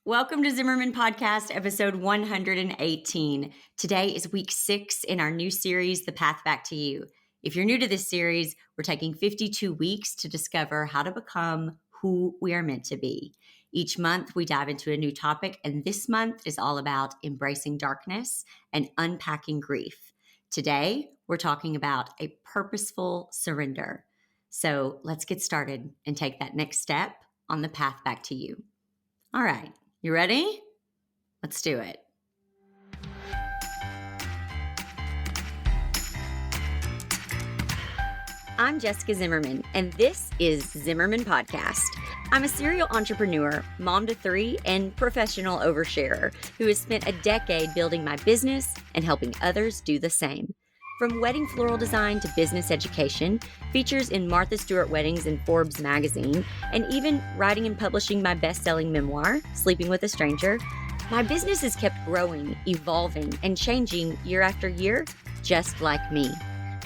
Welcome to Zimmerman Podcast, episode 118. Today is week 6 in our new series, The Path Back to You. If you're new to this series, we're taking 52 weeks to discover how to become who we are meant to be. Each month, we dive into a new topic, and this month is all about embracing darkness and unpacking grief. Today, we're talking about a purposeful surrender. So let's get started and take that next step on the path back to you. All right. You ready? Let's do it. I'm Jessica Zimmerman, and this is Zimmerman Podcast. I'm a serial entrepreneur, mom to 3, and professional oversharer who has spent a decade building my business and helping others do the same. From wedding floral design to business education, features in Martha Stewart Weddings and Forbes magazine, and even writing and publishing my best-selling memoir, Sleeping with a Stranger, my business has kept growing, evolving, and changing year after year, just like me.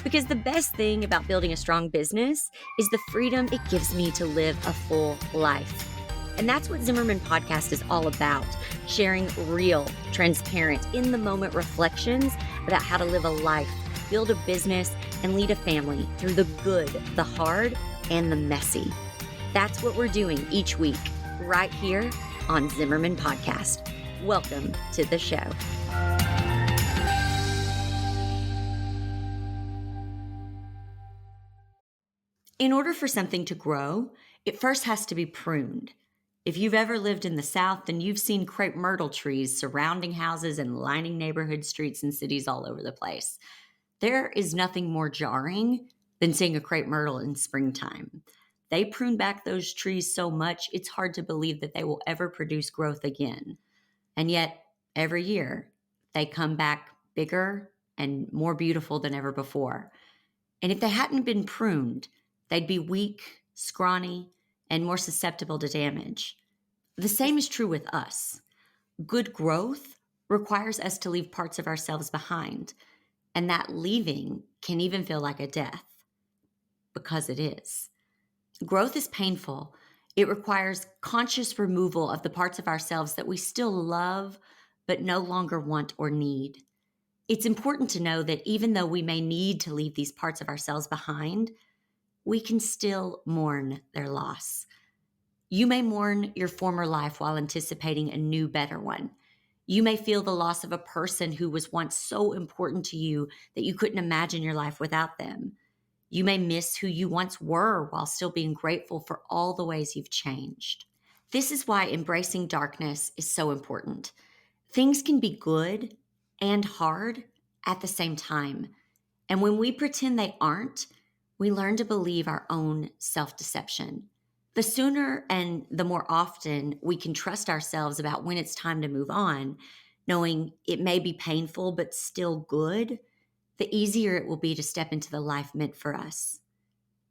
Because the best thing about building a strong business is the freedom it gives me to live a full life. And that's what Zimmerman Podcast is all about, sharing real, transparent, in-the-moment reflections about how to live a life, build a business, and lead a family through the good, the hard, and the messy. That's what we're doing each week, right here on Zimmerman Podcast. Welcome to the show. In order for something to grow, it first has to be pruned. If you've ever lived in the South, then you've seen crepe myrtle trees surrounding houses and lining neighborhood streets and cities all over the place. There is nothing more jarring than seeing a crepe myrtle in springtime. They prune back those trees so much, it's hard to believe that they will ever produce growth again. And yet, every year, they come back bigger and more beautiful than ever before. And if they hadn't been pruned, they'd be weak, scrawny, and more susceptible to damage. The same is true with us. Good growth requires us to leave parts of ourselves behind. And that leaving can even feel like a death, because it is. Growth is painful. It requires conscious removal of the parts of ourselves that we still love, but no longer want or need. It's important to know that even though we may need to leave these parts of ourselves behind, we can still mourn their loss. You may mourn your former life while anticipating a new, better one. You may feel the loss of a person who was once so important to you that you couldn't imagine your life without them. You may miss who you once were while still being grateful for all the ways you've changed. This is why embracing darkness is so important. Things can be good and hard at the same time. And when we pretend they aren't, we learn to believe our own self-deception. The sooner and the more often we can trust ourselves about when it's time to move on, knowing it may be painful but still good, the easier it will be to step into the life meant for us.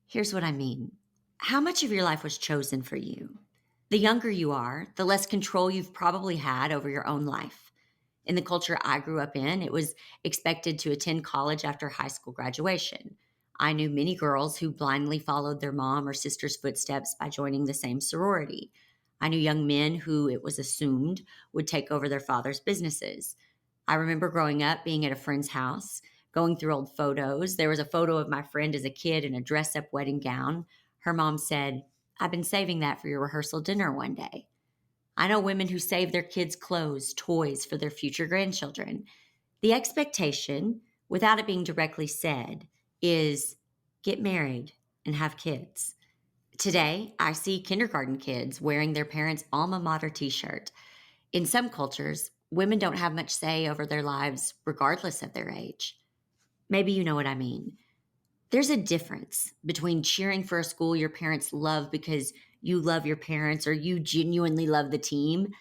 Here's what I mean. How much of your life was chosen for you? The younger you are, the less control you've probably had over your own life. In the culture I grew up in, it was expected to attend college after high school graduation. I knew many girls who blindly followed their mom or sister's footsteps by joining the same sorority. I knew young men who, it was assumed, would take over their father's businesses. I remember growing up, being at a friend's house, going through old photos. There was a photo of my friend as a kid in a dress-up wedding gown. Her mom said, "I've been saving that for your rehearsal dinner one day." I know women who save their kids' clothes, toys for their future grandchildren. The expectation, without it being directly said, is get married and have kids. Today, I see kindergarten kids wearing their parents' alma mater t-shirt. In some cultures, women don't have much say over their lives regardless of their age. Maybe you know what I mean. There's a difference between cheering for a school your parents love because you love your parents or you genuinely love the team,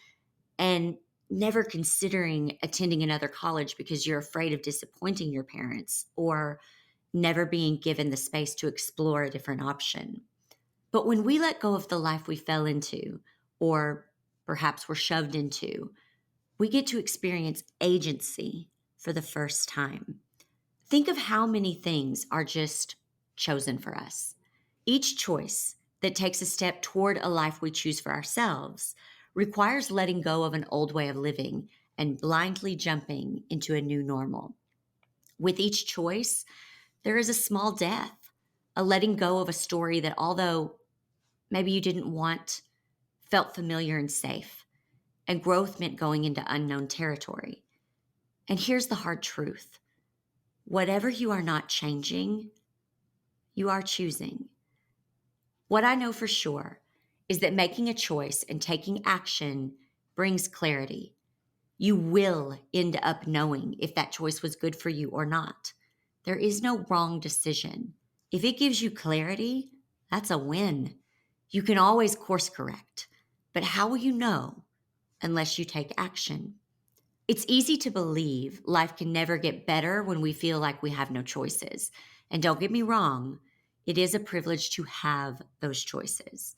and never considering attending another college because you're afraid of disappointing your parents or never being given the space to explore a different option. But when we let go of the life we fell into, or perhaps were shoved into, we get to experience agency for the first time. Think of how many things are just chosen for us. Each choice that takes a step toward a life we choose for ourselves requires letting go of an old way of living and blindly jumping into a new normal. With each choice, there is a small death, a letting go of a story that, although maybe you didn't want, felt familiar and safe. And growth meant going into unknown territory. And here's the hard truth: whatever you are not changing, you are choosing. What I know for sure is that making a choice and taking action brings clarity. You will end up knowing if that choice was good for you or not. There is no wrong decision. If it gives you clarity, that's a win. You can always course correct. But how will you know unless you take action? It's easy to believe life can never get better when we feel like we have no choices. And don't get me wrong, it is a privilege to have those choices.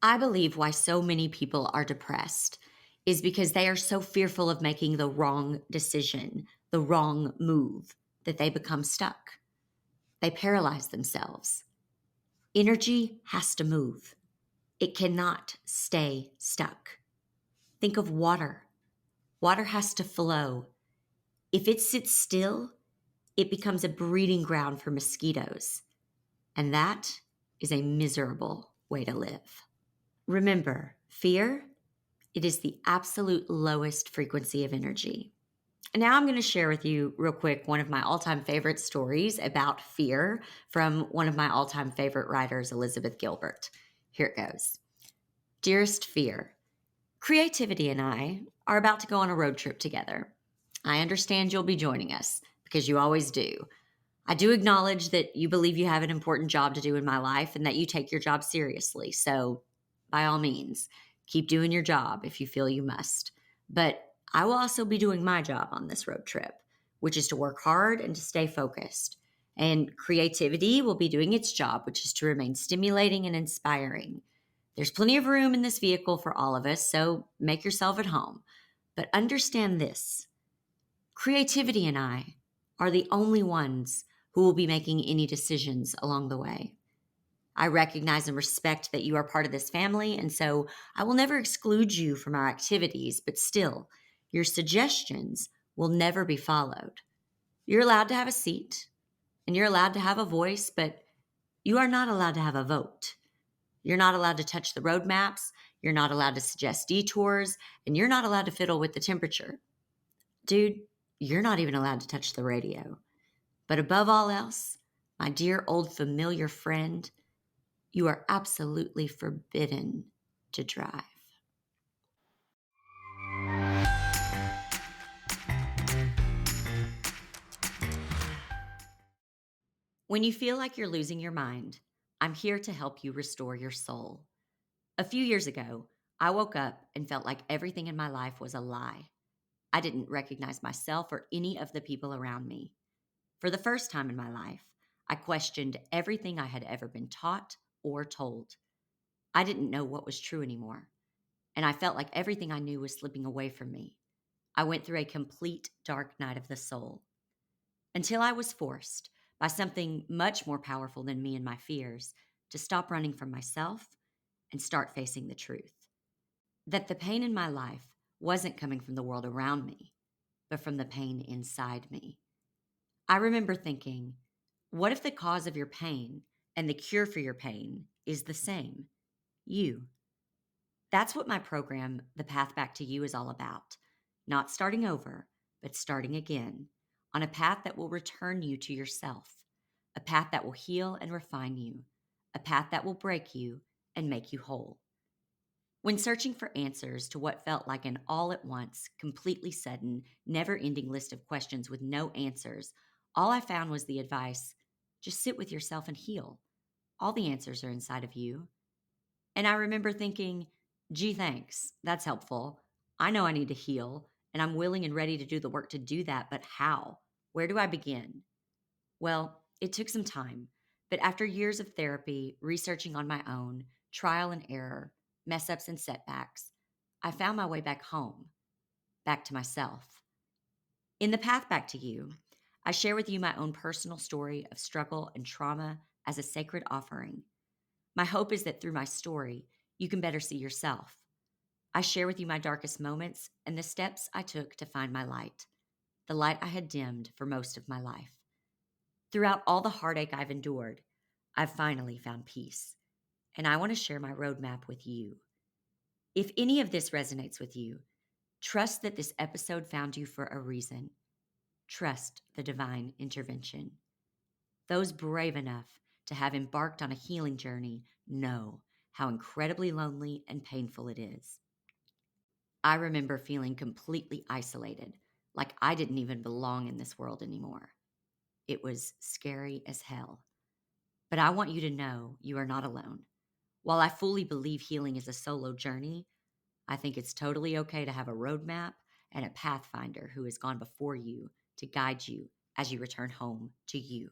I believe why so many people are depressed is because they are so fearful of making the wrong decision, the wrong move, that they become stuck. They paralyze themselves. Energy has to move. It cannot stay stuck. Think of water. Water has to flow. If it sits still, it becomes a breeding ground for mosquitoes. And that is a miserable way to live. Remember, fear, it is the absolute lowest frequency of energy. And now I'm going to share with you real quick one of my all-time favorite stories about fear from one of my all-time favorite writers, Elizabeth Gilbert. Here it goes. Dearest Fear, creativity and I are about to go on a road trip together. I understand you'll be joining us because you always do. I do acknowledge that you believe you have an important job to do in my life and that you take your job seriously. So, by all means, keep doing your job if you feel you must. But I will also be doing my job on this road trip, which is to work hard and to stay focused. And creativity will be doing its job, which is to remain stimulating and inspiring. There's plenty of room in this vehicle for all of us, so make yourself at home. But understand this: creativity and I are the only ones who will be making any decisions along the way. I recognize and respect that you are part of this family, and so I will never exclude you from our activities, but still, your suggestions will never be followed. You're allowed to have a seat, and you're allowed to have a voice, but you are not allowed to have a vote. You're not allowed to touch the road maps, you're not allowed to suggest detours, and you're not allowed to fiddle with the temperature. Dude, you're not even allowed to touch the radio. But above all else, my dear old familiar friend, you are absolutely forbidden to drive. When you feel like you're losing your mind, I'm here to help you restore your soul. A few years ago, I woke up and felt like everything in my life was a lie. I didn't recognize myself or any of the people around me. For the first time in my life, I questioned everything I had ever been taught or told. I didn't know what was true anymore, and I felt like everything I knew was slipping away from me. I went through a complete dark night of the soul until I was forced, by something much more powerful than me and my fears, to stop running from myself and start facing the truth. That the pain in my life wasn't coming from the world around me, but from the pain inside me. I remember thinking, what if the cause of your pain and the cure for your pain is the same? You. That's what my program, The Path Back to You, is all about. Not starting over, but starting again on a path that will return you to yourself, a path that will heal and refine you, a path that will break you and make you whole. When searching for answers to what felt like an all at once, completely sudden, never ending list of questions with no answers, all I found was the advice: just sit with yourself and heal. All the answers are inside of you. And I remember thinking, gee, thanks. That's helpful. I know I need to heal, and I'm willing and ready to do the work to do that, but how? Where do I begin? Well, it took some time, but after years of therapy, researching on my own, trial and error, mess ups and setbacks, I found my way back home, back to myself. In The Path Back to You, I share with you my own personal story of struggle and trauma as a sacred offering. My hope is that through my story, you can better see yourself. I share with you my darkest moments and the steps I took to find my light, the light I had dimmed for most of my life. Throughout all the heartache I've endured, I've finally found peace, and I want to share my roadmap with you. If any of this resonates with you, trust that this episode found you for a reason. Trust the divine intervention. Those brave enough to have embarked on a healing journey know how incredibly lonely and painful it is. I remember feeling completely isolated, like I didn't even belong in this world anymore. It was scary as hell. But I want you to know you are not alone. While I fully believe healing is a solo journey, I think it's totally okay to have a roadmap and a pathfinder who has gone before you to guide you as you return home to you.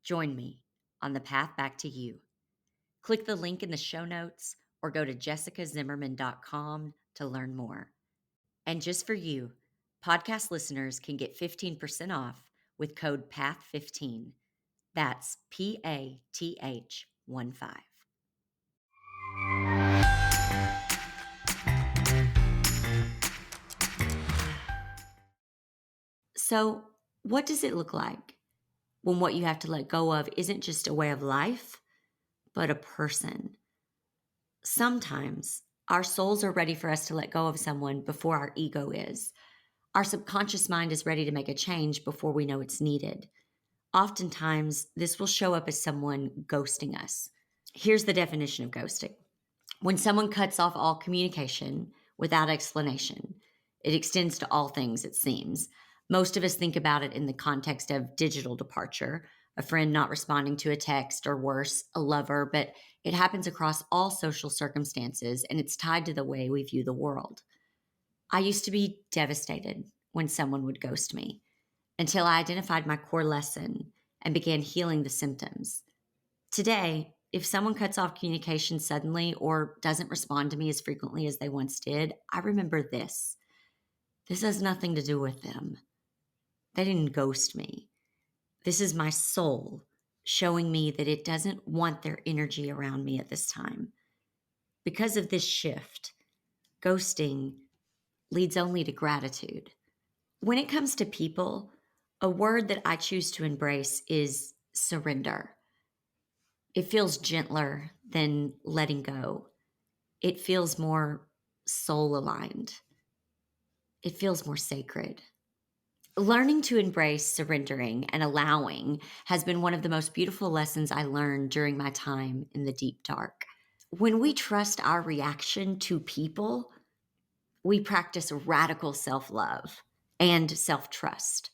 Join me on the path back to you. Click the link in the show notes or go to jessicazimmerman.com to learn more. And just for you, podcast listeners can get 15% off with code PATH15. That's PATH15. So, what does it look like when what you have to let go of isn't just a way of life, but a person? Sometimes our souls are ready for us to let go of someone before our ego is. Our subconscious mind is ready to make a change before we know it's needed. Oftentimes, this will show up as someone ghosting us. Here's the definition of ghosting: when someone cuts off all communication without explanation. It extends to all things, it seems. Most of us think about it in the context of digital departure, a friend not responding to a text, or worse, a lover, but it happens across all social circumstances, and it's tied to the way we view the world. I used to be devastated when someone would ghost me until I identified my core lesson and began healing the symptoms. Today, if someone cuts off communication suddenly or doesn't respond to me as frequently as they once did, I remember this. This has nothing to do with them. They didn't ghost me. This is my soul showing me that it doesn't want their energy around me at this time. Because of this shift, ghosting leads only to gratitude. When it comes to people, a word that I choose to embrace is surrender. It feels gentler than letting go. It feels more soul aligned. It feels more sacred. Learning to embrace surrendering and allowing has been one of the most beautiful lessons I learned during my time in the deep dark. When we trust our reaction to people, we practice radical self love and self trust.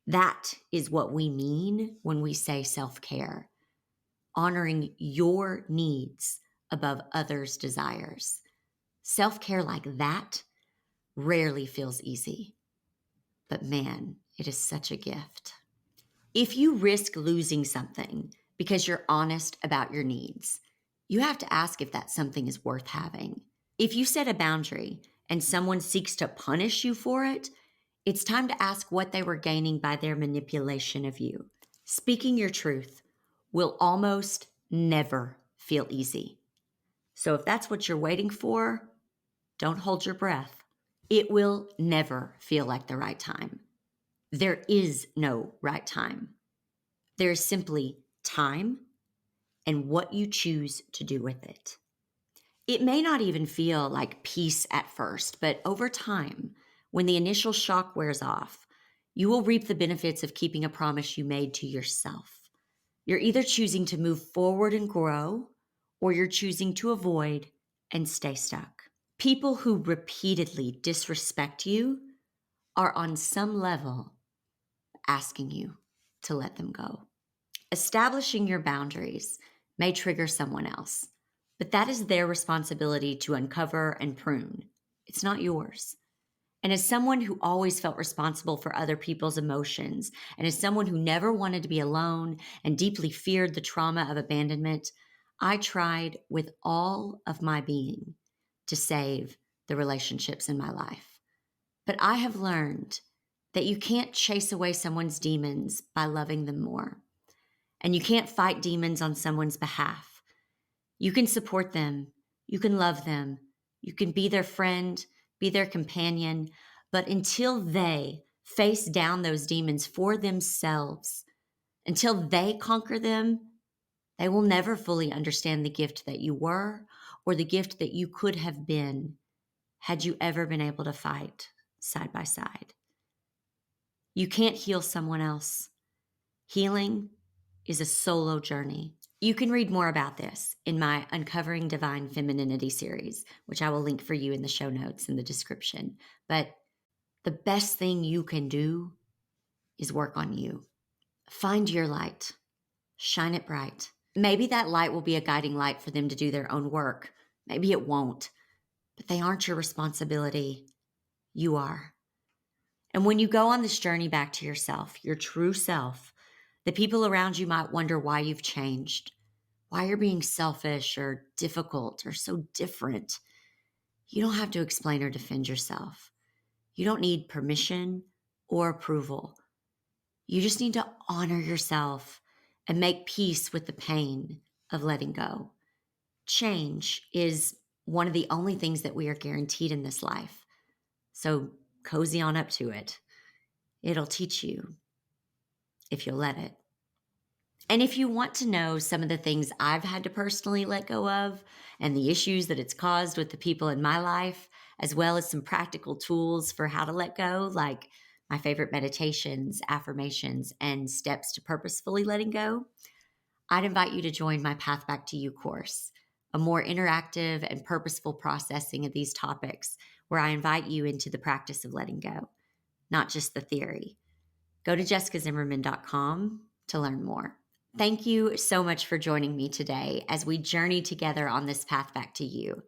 That is what we mean when we say self care, honoring your needs above others' desires. Self care like that rarely feels easy, but man, it is such a gift. If you risk losing something because you're honest about your needs, you have to ask if that something is worth having. If you set a boundary and someone seeks to punish you for it, it's time to ask what they were gaining by their manipulation of you. Speaking your truth will almost never feel easy. So if that's what you're waiting for, don't hold your breath. It will never feel like the right time. There is no right time. There is simply time and what you choose to do with it. It may not even feel like peace at first, but over time, when the initial shock wears off, you will reap the benefits of keeping a promise you made to yourself. You're either choosing to move forward and grow, or you're choosing to avoid and stay stuck. People who repeatedly disrespect you are on some level asking you to let them go. Establishing your boundaries may trigger someone else, but that is their responsibility to uncover and prune. It's not yours. And as someone who always felt responsible for other people's emotions, and as someone who never wanted to be alone and deeply feared the trauma of abandonment, I tried with all of my being to save the relationships in my life. But I have learned that you can't chase away someone's demons by loving them more. And you can't fight demons on someone's behalf. You can support them, you can love them, You can be their friend, be their companion, but until they face down those demons for themselves, until they conquer them, they will never fully understand the gift that you were or the gift that you could have been had you ever been able to fight side by side. You can't heal someone else. Healing is a solo journey. You can read more about this in my Uncovering Divine Femininity series, which I will link for you in the show notes in the description. But the best thing you can do is work on you. Find your light. Shine it bright. Maybe that light will be a guiding light for them to do their own work. Maybe it won't, but they aren't your responsibility. You are. And when you go on this journey back to yourself, your true self, the people around you might wonder why you've changed, why you're being selfish or difficult or so different. You don't have to explain or defend yourself. You don't need permission or approval. You just need to honor yourself and make peace with the pain of letting go. Change is one of the only things that we are guaranteed in this life. So cozy on up to it. It'll teach you if you'll let it. And if you want to know some of the things I've had to personally let go of and the issues that it's caused with the people in my life, as well as some practical tools for how to let go, like my favorite meditations, affirmations, and steps to purposefully letting go, I'd invite you to join my Path Back to You course, a more interactive and purposeful processing of these topics where I invite you into the practice of letting go, not just the theory. Go to jessicazimmerman.com to learn more. Thank you so much for joining me today as we journey together on this path back to you.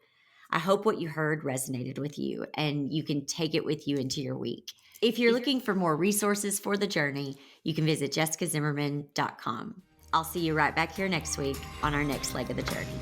I hope what you heard resonated with you and you can take it with you into your week. If you're looking for more resources for the journey, you can visit jessicazimmerman.com. I'll see you right back here next week on our next leg of the journey.